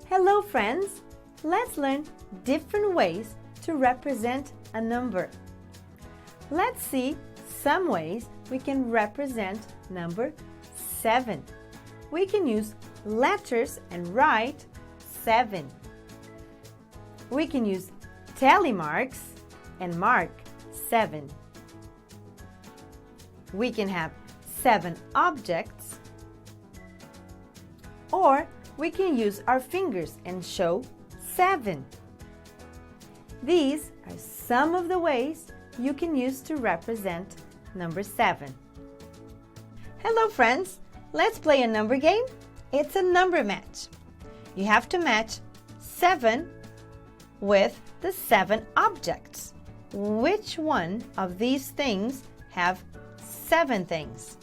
Hello friends! Let's learn different ways to represent a number. Let's see some ways we can represent number 7. We can use letters and write 7. We can use tally marks and mark 7. We can have 7 objects, or we can use our fingers and show 7. These are some of the ways you can use to represent number 7. Hello friends! Let's play a number game. It's a number match. You have to match 7 with the 7 objects. Which one of these things have 7 things?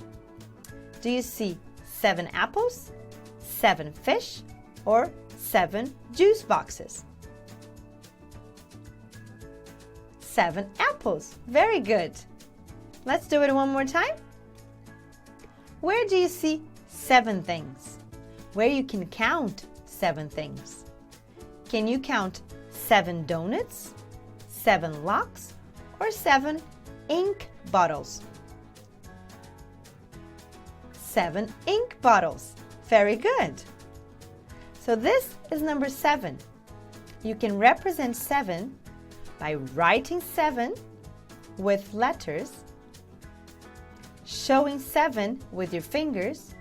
Do you see 7 apples, 7 fish, or 7 juice boxes? 7 apples. Very good. Let's do it one more time. Where do you see 7 things? Where you can count 7 things? Can you count 7 donuts, 7 locks, or 7 ink bottles? 7 ink bottles. Very good. So this is number 7. You can represent 7 by writing 7 with letters, showing 7 with your fingers,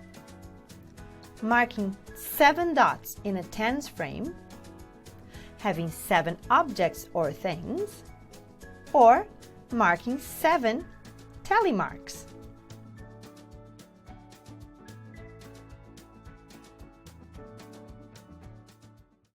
marking 7 dots in a tens frame, having 7 objects or things, or marking 7 tally marks.